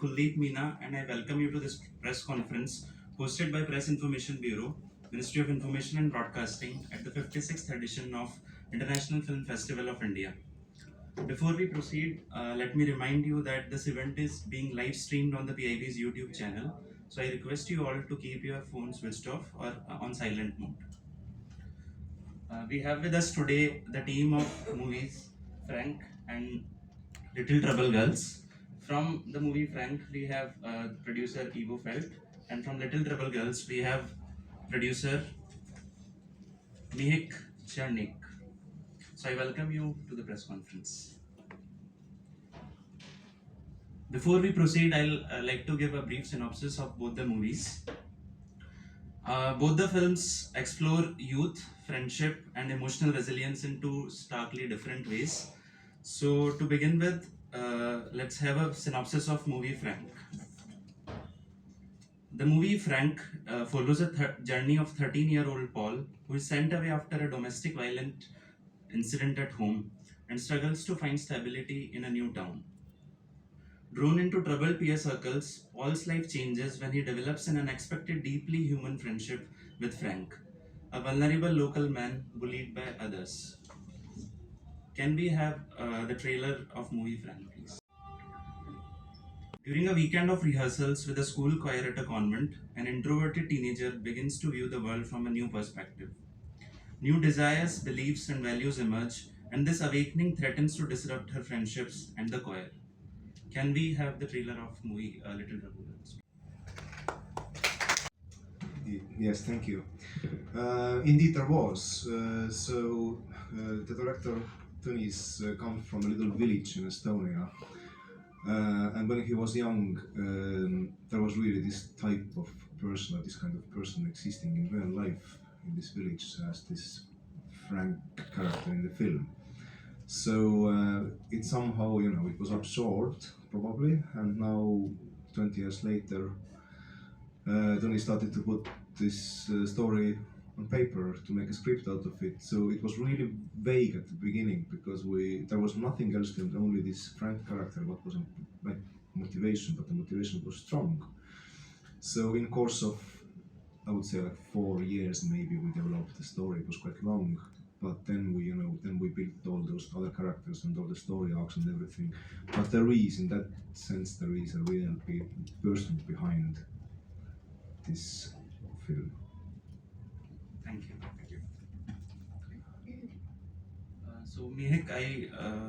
Kuldeep Meena, and I welcome you to this press conference hosted by Press Information Bureau, Ministry of Information and Broadcasting, at the 56th edition of International Film Festival of India. Before we proceed, let me remind you that this event is being live streamed on the PIB's YouTube channel, so I request you all to keep your phone switched off or on silent mode. We have with us today the team of movies Frank and Little Trouble Girls. From the movie Frank, we have producer Ivo Felt, and from Little Trouble Girls, we have producer Mihik Chernik. So I welcome you to the press conference. Before we proceed, I'll like to give a brief synopsis of both the movies. Both the films explore youth, friendship, and emotional resilience in two starkly different ways. So, to begin with, let's have a synopsis of movie Frank. The movie Frank follows a journey of 13-year-old Paul, who is sent away after a domestic violent incident at home and struggles to find stability in a new town. Drawn into troubled peer circles, Paul's life changes when he develops an unexpected, deeply human friendship with Frank, a vulnerable local man bullied by others. Can we have the trailer of movie Frank, please? During a weekend of rehearsals with a school choir at a convent, an introverted teenager begins to view the world from a new perspective. New desires, beliefs, and values emerge, and this awakening threatens to disrupt her friendships and the choir. Can we have the trailer of movie Little Trouble Girls? Yes, thank you. Indeed, there was. The director Tõnis comes from a little village in Estonia, and when he was young, there was really this type of person, or this kind of person existing in real life in this village as this Frank character in the film. So it somehow, it was absorbed probably, and now 20 years later, Tony started to put this story on paper to make a script out of it. So it was really vague at the beginning because there was nothing else than only this Frank character. What was like motivation, but the motivation was strong. So in course of, I would say like 4 years maybe, we developed the story. It was quite long, but then we built all those other characters and all the story arcs and everything. But there is, in that sense, there is a real person behind this film. Thank you. So Mihik,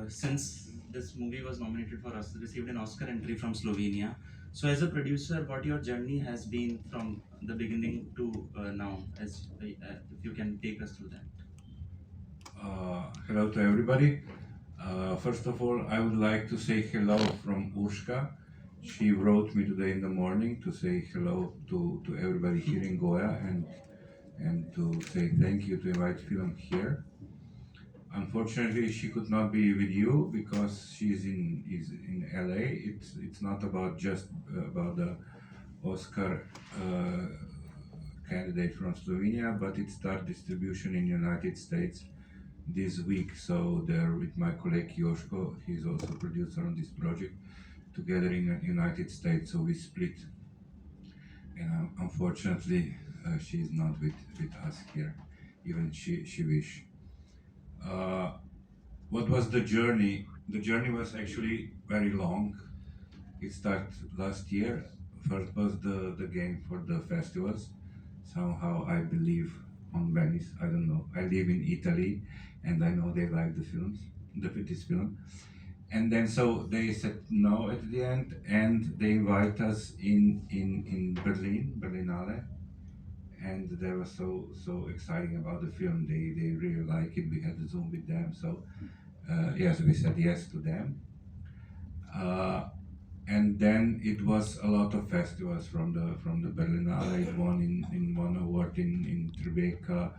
since this movie was nominated for us, received an Oscar entry from Slovenia. So as a producer, what your journey has been from the beginning to now, as if you can take us through that. Hello to everybody. First of all, I would like to say hello from Urshka. She wrote me today in the morning to say hello to everybody here in Goa and to say thank you to invite film here. Unfortunately, she could not be with you because she's in LA. It's not about just about the Oscar candidate from Slovenia, but it starts distribution in United States this week. So there with my colleague Joshko, he's also producer on this project, together in the United States. So we split, and unfortunately, she is not with us here, even she wish. What was the journey? The journey was actually very long. It started last year. First was the game for the festivals. Somehow I believe on Venice. I don't know. I live in Italy, and I know they like the films, this film. And then so they said no at the end, and they invite us in Berlin, Berlinale, and they were so exciting about the film. They really like it. We had a Zoom with them, so yes, we said yes to them. And then it was a lot of festivals from the Berlinale. It won in one award in Tribeca.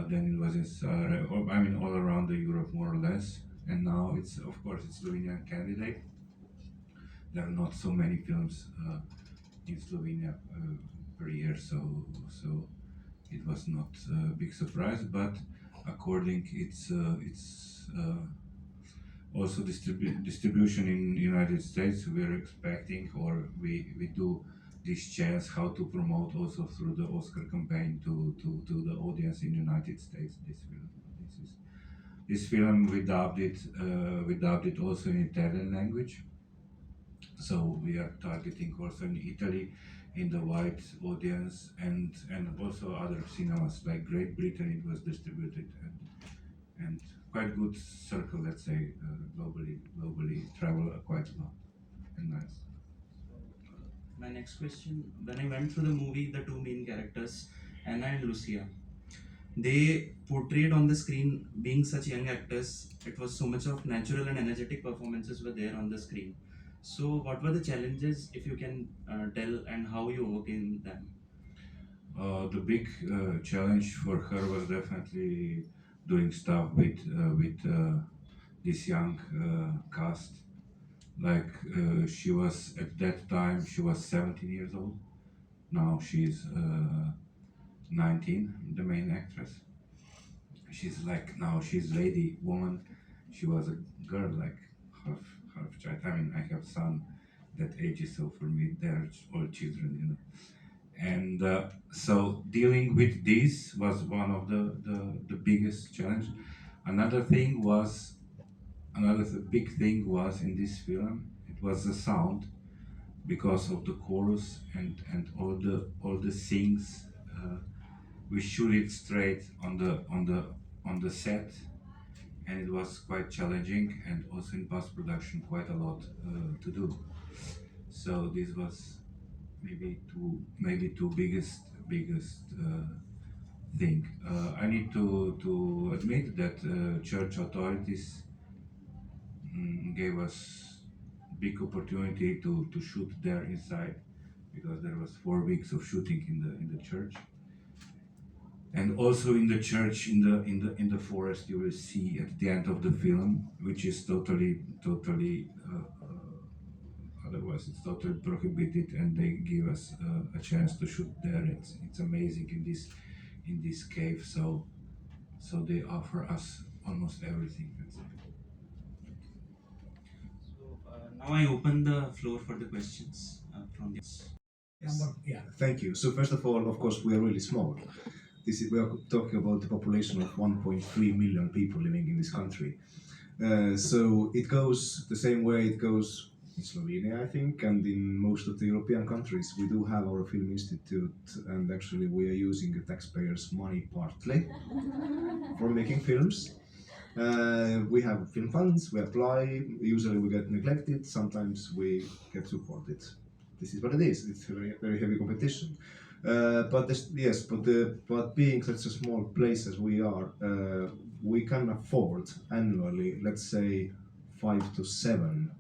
Then it was in all around the Europe more or less. And now it's of course it's Slovenian candidate. There are not so many films in Slovenia per year, so it was not a big surprise. But according it's Also distribution in United States. We're expecting, or we do this chance how to promote also through the Oscar campaign to the audience in United States. This film. This film we dubbed it also in Italian language. So we are targeting also in Italy, in the white audience, and also other cinemas like Great Britain. It was distributed and quite good circle, let's say, globally travel quite a lot and nice. My next question: when I went through the movie, the two main characters, Anna and Lucia, they portrayed on the screen being such young actors. It was so much of natural and energetic performances were there on the screen. So, what were the challenges, if you can tell, and how you overcame them? The big challenge for her was definitely doing stuff with this young cast. Like she was at that time, she was 17 years old. Now she's 19, the main actress. She's like now she's lady woman. She was a girl, like half child. I mean, I have son that age, so for me they're all children. And so dealing with this was one of the biggest challenge. Another thing was big thing was in this film. It was the sound because of the chorus and all the things. We shoot it straight on the set, and it was quite challenging, and also in post production quite a lot to do. So this was maybe two biggest thing. I need to admit that church authorities gave us big opportunity to shoot there inside, because there was 4 weeks of shooting in the church. And also in the church, in the forest, you will see at the end of the film, which is totally otherwise it's totally prohibited, and they give us a chance to shoot there. It's amazing in this cave. So they offer us almost everything. Let's say. So, now I open the floor for the questions from the audience. Yeah. Thank you. So first of all, of course, we are really small. We are talking about the population of 1.3 million people living in this country. So it goes the same way it goes in Slovenia, I think, and in most of the European countries. We do have our film institute, and actually we are using the taxpayers' money partly for making films. We have film funds, we apply, usually we get neglected, sometimes we get supported. This is what it is, it's a very heavy competition. But being such a small place as we are, we can afford annually, let's say, 5 to 7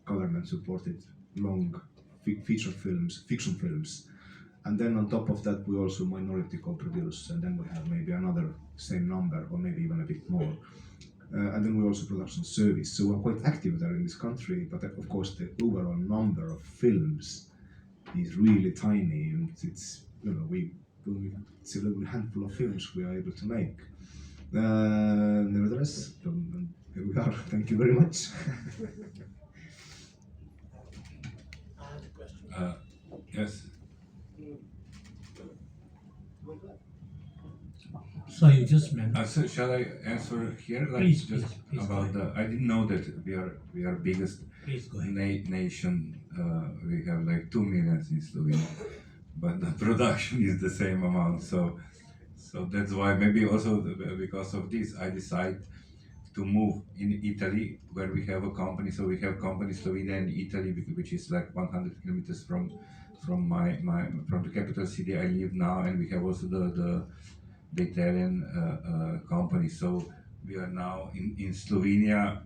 government-supported long feature films, fiction films, and then on top of that we also minority co-produce, and then we have maybe another same number or maybe even a bit more. And then we also production service. So we're quite active there in this country, but of course the overall number of films is really tiny, and it's it's a little handful of films we are able to make. Nevertheless, here we are. Thank you very much. Yes. So you just meant, So shall I answer here? Like Please, just please about go I didn't know that we are biggest please go ahead. nation. We have like 2 million in Slovenia, but the production is the same amount. So that's why maybe also because of this I decide to move in Italy, where we have a company. So we have company Slovenia and Italy, which is like 100 kilometers from from the capital city I live now, and we have also the Italian company. So we are now in Slovenia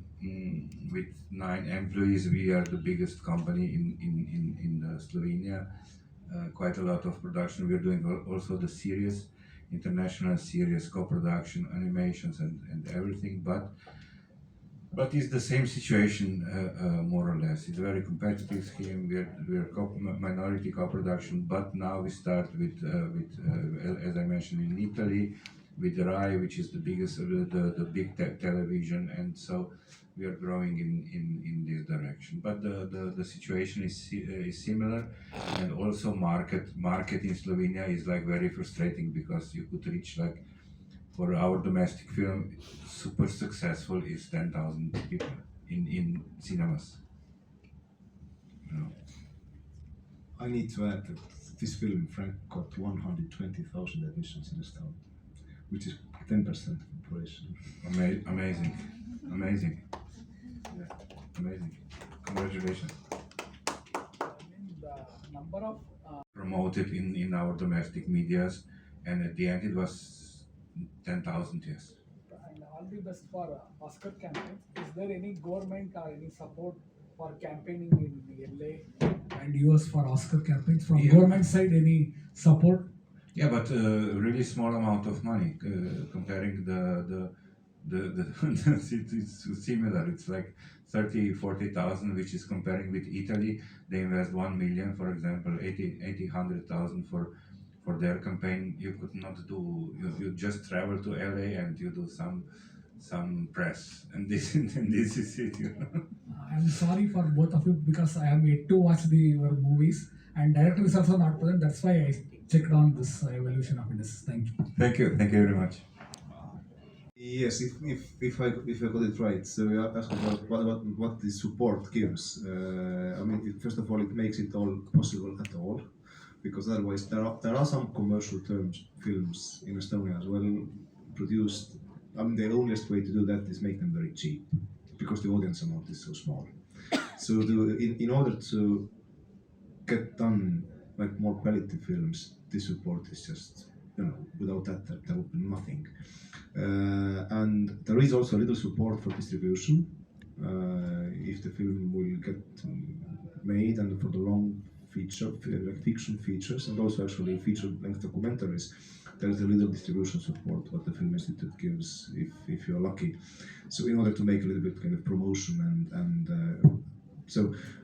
with 9 employees. We are the biggest company in Slovenia. Quite a lot of production. We are doing also the series, international series, co-production, animations, and everything. But it's the same situation, more or less. It's a very competitive scheme. We are minority co-production, but now we start with as I mentioned in Italy, with RAI, which is the biggest, the big television, and so we are growing in this direction. But the situation is similar, and also market in Slovenia is like very frustrating because you could reach like for our domestic film super successful is 10,000 people in cinemas. You know. I need to add that this film, Frank, got 120,000 admissions in Estonia, which is 10% of the population. Amazing, amazing, yeah, amazing. Congratulations. The number of Promoted in our domestic medias, and at the end it was 10,000. Yes. and all the best for Oscar campaigns. Is there any government or any support for campaigning in LA and US for Oscar campaigns from Yeah. government side? Any support? Yeah, but really small amount of money comparing it's similar. It's like 30,000-40,000, which is comparing with Italy. They invest 1 million, for example, 100,000 for their campaign. You could not do. You just travel to LA and you do some press, and this and this is it. You know? I'm sorry for both of you because I have yet to watch your movies and director is also not present. That's why I checked on this evolution of this. Thank you. Thank you very much. Yes, if I got it right. So you asked about what the support gives. I mean, first of all, it makes it all possible at all, because otherwise there are some commercial films in Estonia as well produced. I mean, the onlyest way to do that is make them very cheap, because the audience amount is so small. So in order to get done like more quality films, this support is just, without that there would be nothing. And there is also a little support for distribution if the film will get made, and for the long fiction features, and also actually feature-length documentaries. There is a little distribution support what the Film Institute gives if you're lucky. So in order to make a little bit kind of promotion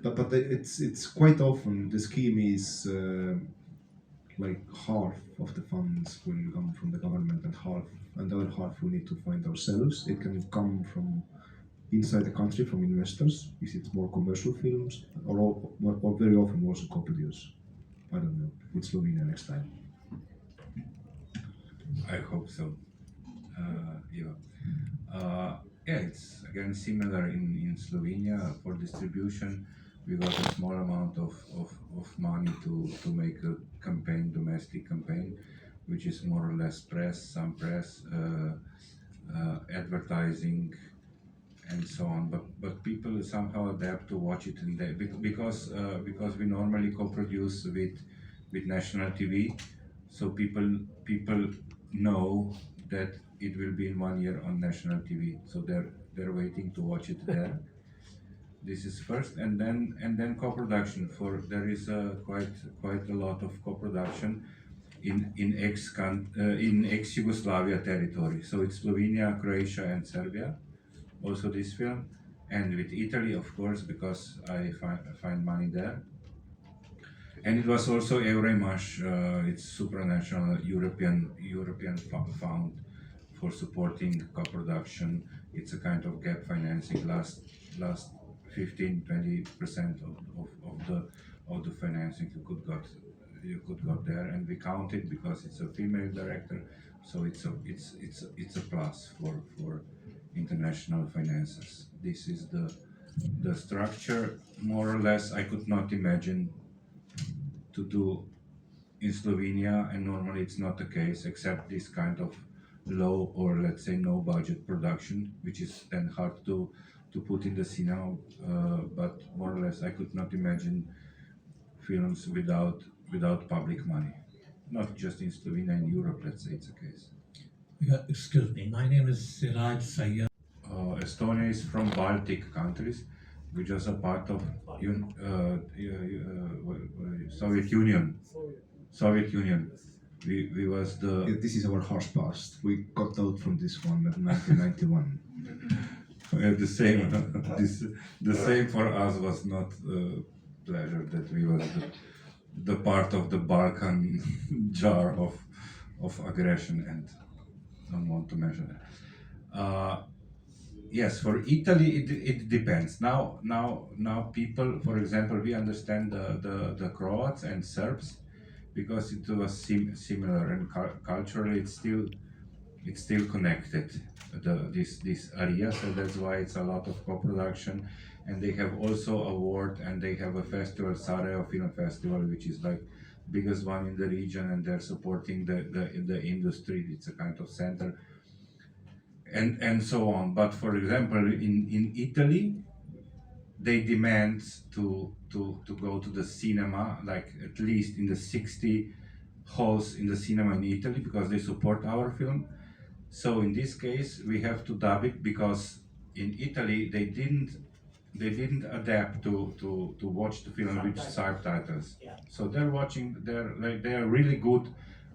but it's quite often the scheme is like half of the funds will come from the government and the other half we need to find ourselves. It can come from inside the country, from investors, if it's more commercial films, or very often we also co-produce. I don't know, with Slovenia next time. I hope so. Yeah, it's again similar in Slovenia. For distribution, we got a small amount of money to make a campaign, domestic campaign, which is more or less some press, advertising, and so on. But people somehow adapt to watch it because we normally co-produce with national TV, so people know that it will be in 1 year on national TV, so they're waiting to watch it there. This is first, and then co-production. There is quite a lot of co-production in ex Yugoslavia territory. So it's Slovenia, Croatia, and Serbia. Also this film, and with Italy, of course, because I find money there. And it was also Euremash, it's supranational European fund for supporting co-production. It's a kind of gap financing. Last 15-20% of the financing you could got there, and we count it because it's a female director, so it's a plus for international finances. This is the structure, more or less. I could not imagine to do in Slovenia, and normally it's not the case, except this kind of low or let's say no budget production, which is then hard to put in the cinema. But more or less, I could not imagine films without public money. Not just in Slovenia, in Europe, let's say it's a case. Yeah, excuse me, my name is Siraj Sayyad. Estonia is from Baltic countries, which was a part of Soviet Union. Soviet Union. We was the. Yeah, this is our harsh past. We got out from this one in 1991. The same. The same for us was not pleasure that we was the part of the Balkan jar of aggression, and don't want to mention that. Yes, for Italy it depends. Now people, for example, we understand the Croats and Serbs because it was similar and culturally it's still connected, this area, so that's why it's a lot of co-production. And they have also award, and they have a festival, Sarajevo Film Festival, which is like biggest one in the region, and they're supporting the industry. It's a kind of center, and so on. But for example, in Italy, they demand to go to the cinema, like at least in the 60 halls in the cinema in Italy, because they support our film. So in this case, we have to dub it because in Italy they didn't adapt to watch the film with subtitles. Yeah. So they're watching. They're really good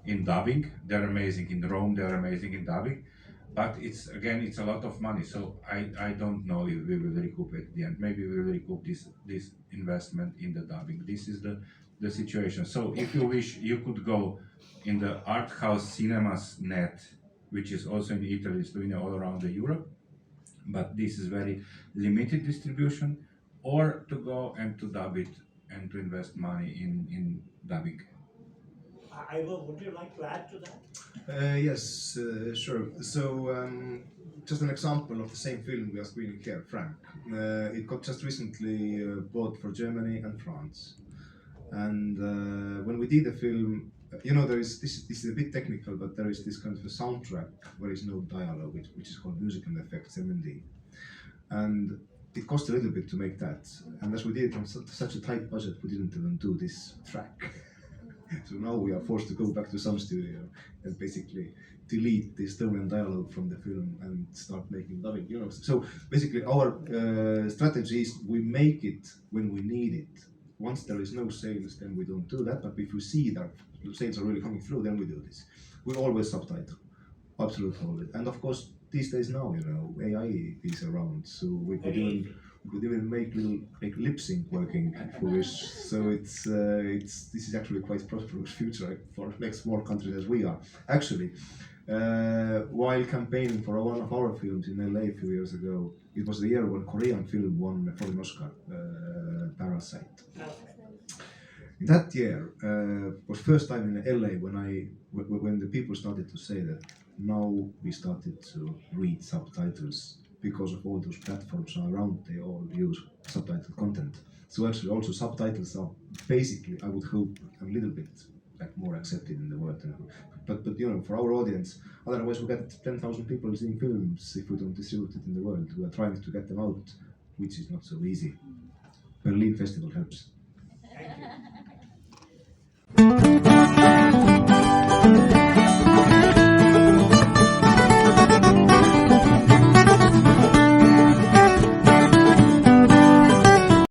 in dubbing. They're amazing in Rome. They're amazing in dubbing. But it's a lot of money. So I don't know if we will recoup at the end. Maybe we will recoup this investment in the dubbing. This is the situation. So if you wish, you could go in the art house cinemas net, which is also in Italy, Slovenia, all around the Europe, but this is very limited distribution, or to go and to dub it and to invest money in dubbing. Ivo, would you like to add to that? Yes, sure. So, just an example of the same film we are screening here, Frank. It got just recently bought for Germany and France. And when we did the film, there is this is a bit technical, but there is this kind of a soundtrack where is no dialogue, which is called music and effects (MND), and it cost a little bit to make that. And as we did it on such a tight budget, we didn't even do this track. So now we are forced to go back to some studio and basically delete the Estonian dialogue from the film and start making dubbing. So basically our strategy is we make it when we need it. Once there is no sales, then we don't do that. But if we see that the sales are really coming through, then we do this. We always subtitle, absolutely always. And of course, these days now, AI is around, so we could even make lip sync working if we wish. So this is actually quite prosperous future for next small countries as we are. Actually, while campaigning for one of our films in LA a few years ago, it was the year when Korean film won an Oscar, Parasite. In that year was first time in LA when the people started to say that now we started to read subtitles because of all those platforms around. They all use subtitled content. So actually also subtitles are basically, I would hope, a little bit like more accepted in the world. But for our audience, otherwise we get 10,000 people seeing films if we don't distribute it in the world. We are trying to get them out, which is not so easy. Berlin Festival helps. Thank you.